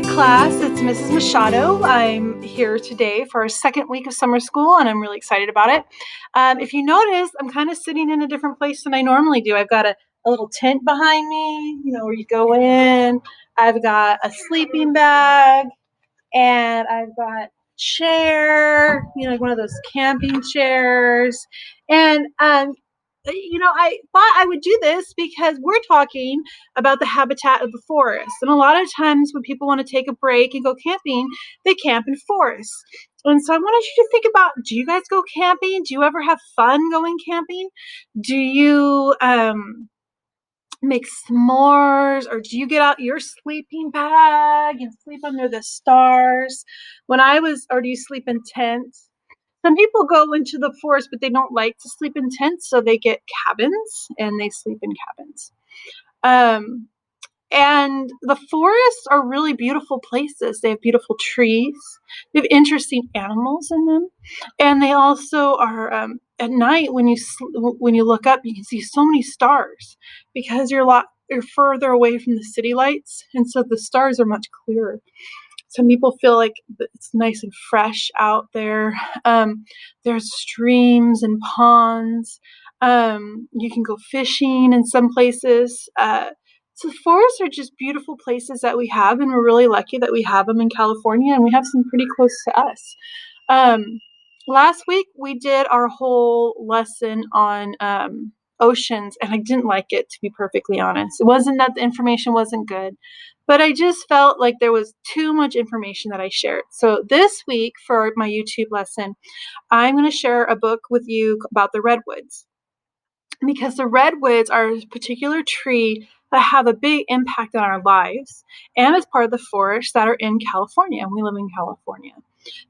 class, it's Mrs. Machado. I'm here today for our second week of summer school, and I'm really excited about it. If you notice, I'm kind of sitting in a different place than I normally do. I've got a little tent behind me, where you go in. I've got a sleeping bag, and I've got chair, like one of those camping chairs. And I thought I would do this because we're talking about the habitat of the forest. And a lot of times when people want to take a break and go camping, they camp in forests. And so I wanted you to think about, do you guys go camping? Do you ever have fun going camping? Do you make s'mores, or do you get out your sleeping bag and sleep under the stars? Or do you sleep in tents? Some people go into the forest, but they don't like to sleep in tents, so they get cabins and they sleep in cabins. And the forests are really beautiful places. They have beautiful trees. They have interesting animals in them, and they also are. At night, when you look up, you can see so many stars because you're further away from the city lights, and so the stars are much clearer. Some people feel like it's nice and fresh out there. There's streams and ponds. You can go fishing in some places. So forests are just beautiful places that we have, and we're really lucky that we have them in California, and we have some pretty close to us. Last week, we did our whole lesson on oceans, and I didn't like it, to be perfectly honest. It wasn't that the information wasn't good, but I just felt like there was too much information that I shared. So this week, for my YouTube lesson, I'm going to share a book with you about the redwoods, because the redwoods are a particular tree that have a big impact on our lives, and it's part of the forest that are in California, and we live in California.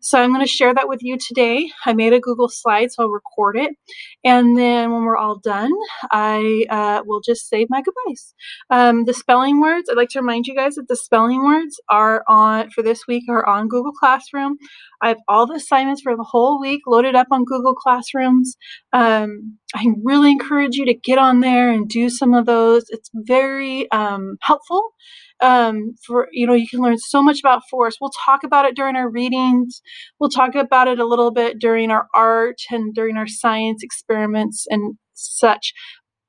So I'm going to share that with you today. I made a Google slide, so I'll record it, and then when we're all done, I will just say my goodbyes. The spelling words, I'd like to remind you guys that the spelling words for this week are on Google Classroom. I have all the assignments for the whole week loaded up on Google Classrooms. I really encourage you to get on there and do some of those. It's very helpful. You can learn so much about forests. We'll talk about it during our readings. We'll talk about it a little bit during our art and during our science experiments and such.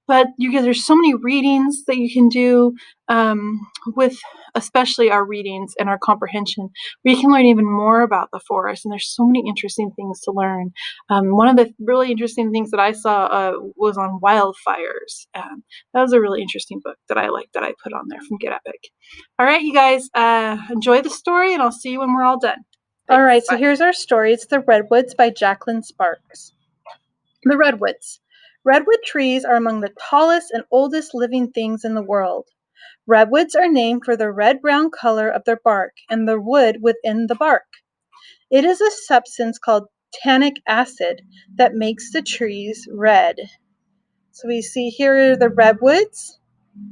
But there's so many readings that you can do with especially our readings and our comprehension, where you can learn even more about the forest. And there's so many interesting things to learn. One of the really interesting things that I saw was on wildfires. That was a really interesting book that I liked, that I put on there from Get Epic. All right, you guys, enjoy the story, and I'll see you when we're all done. Thanks. All right, so here's our story. It's The Redwoods by Jacqueline Sparks. The redwoods. Redwood trees are among the tallest and oldest living things in the world. Redwoods are named for the red-brown color of their bark and the wood within the bark. It is a substance called tannic acid that makes the trees red. So we see here are the redwoods,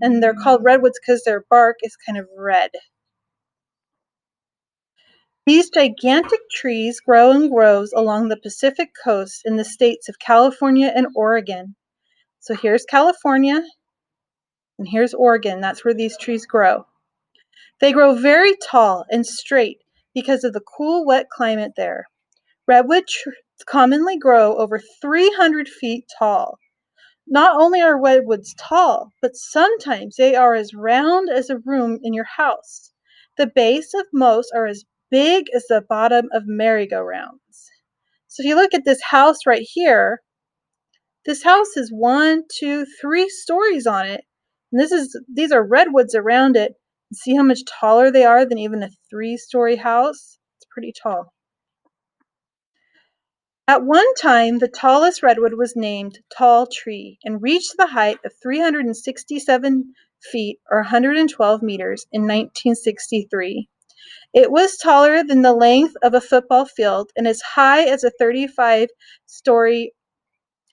and they're called redwoods because their bark is kind of red. These gigantic trees grow in groves along the Pacific coast in the states of California and Oregon. So here's California, and here's Oregon. That's where these trees grow. They grow very tall and straight because of the cool, wet climate there. Redwood trees commonly grow over 300 feet tall. Not only are redwoods tall, but sometimes they are as round as a room in your house. The base of most are as big as the bottom of merry-go-rounds. So if you look at this house right here, this house is 1, 2, 3 stories on it, and these are redwoods around it. See how much taller they are than even a 3-story house? It's pretty tall. At one time, the tallest redwood was named Tall Tree and reached the height of 367 feet or 112 meters in 1963. It was taller than the length of a football field and as high as a 35-story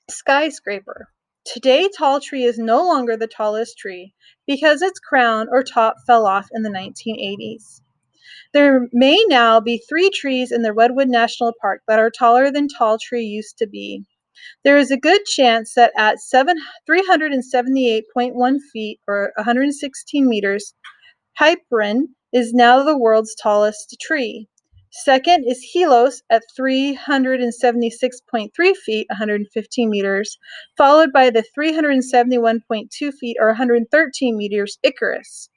skyscraper. Today, Tall Tree is no longer the tallest tree because its crown or top fell off in the 1980s. There may now be 3 trees in the Redwood National Park that are taller than Tall Tree used to be. There is a good chance that at 378.1 feet or 116 meters, Hyperion is now the world's tallest tree. Second is Helios at 376.3 feet, 115 meters, followed by the 371.2 feet or 113 meters Icarus.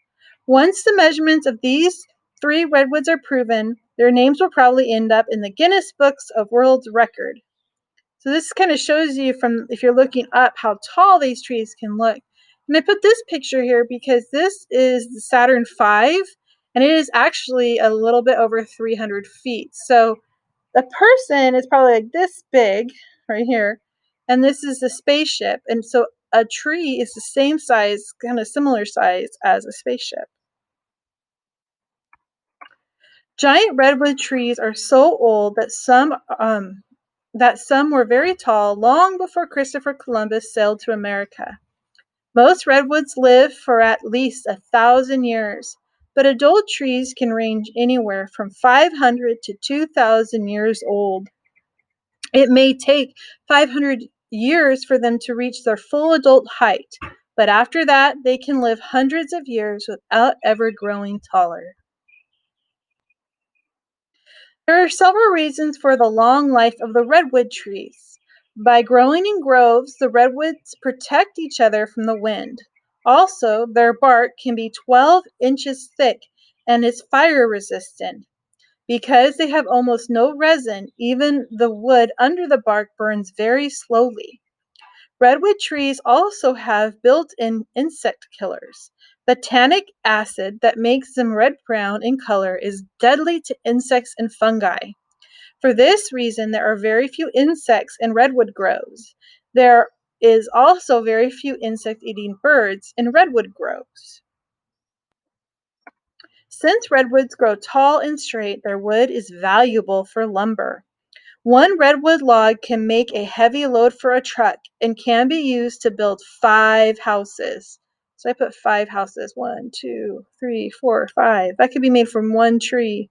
Once the measurements of these 3 redwoods are proven, their names will probably end up in the Guinness Books of World Record. So this kind of shows you from, if you're looking up, how tall these trees can look. And I put this picture here because this is the Saturn V, and it is actually a little bit over 300 feet. So the person is probably like this big right here, and this is the spaceship. And so a tree is the same size, kind of similar size as a spaceship. Giant redwood trees are so old that some were very tall long before Christopher Columbus sailed to America. Most redwoods live for at least 1,000 years, but adult trees can range anywhere from 500 to 2,000 years old. It may take 500 years for them to reach their full adult height, but after that, they can live hundreds of years without ever growing taller. There are several reasons for the long life of the redwood trees. By growing in groves, the redwoods protect each other from the wind. Also, their bark can be 12 inches thick and is fire resistant. Because they have almost no resin, even the wood under the bark burns very slowly. Redwood trees also have built-in insect killers. The tannic acid that makes them red-brown in color is deadly to insects and fungi. For this reason, there are very few insects in redwood groves. There is also very few insect-eating birds in redwood groves. Since redwoods grow tall and straight, their wood is valuable for lumber. One redwood log can make a heavy load for a truck and can be used to build 5 houses. So I put 5 houses, 1, 2, 3, 4, 5. That could be made from one tree.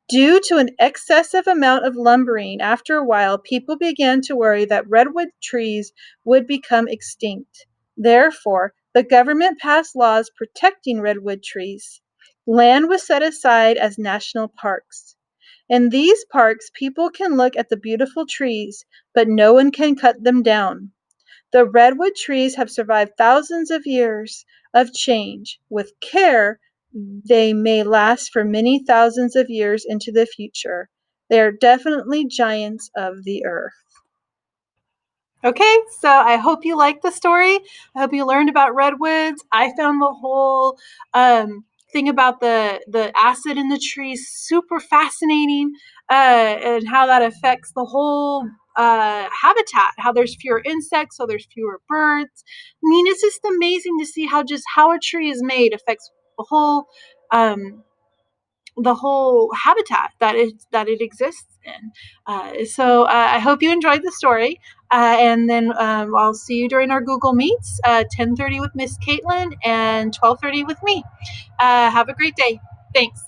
Due to an excessive amount of lumbering, after a while, people began to worry that redwood trees would become extinct. Therefore, the government passed laws protecting redwood trees. Land was set aside as national parks. In these parks, people can look at the beautiful trees, but no one can cut them down. The redwood trees have survived thousands of years of change. With care, they may last for many thousands of years into the future. They are definitely giants of the earth. Okay, so I hope you liked the story. I hope you learned about redwoods. I found the whole thing about the acid in the trees super fascinating, and how that affects the whole habitat. How there's fewer insects, so there's fewer birds. I mean, it's just amazing to see how a tree is made affects um, the whole habitat that it exists in. I hope you enjoyed the story, and then I'll see you during our Google Meets, 10:30 with Miss Caitlin and 12:30 with me. Have a great day. Thanks.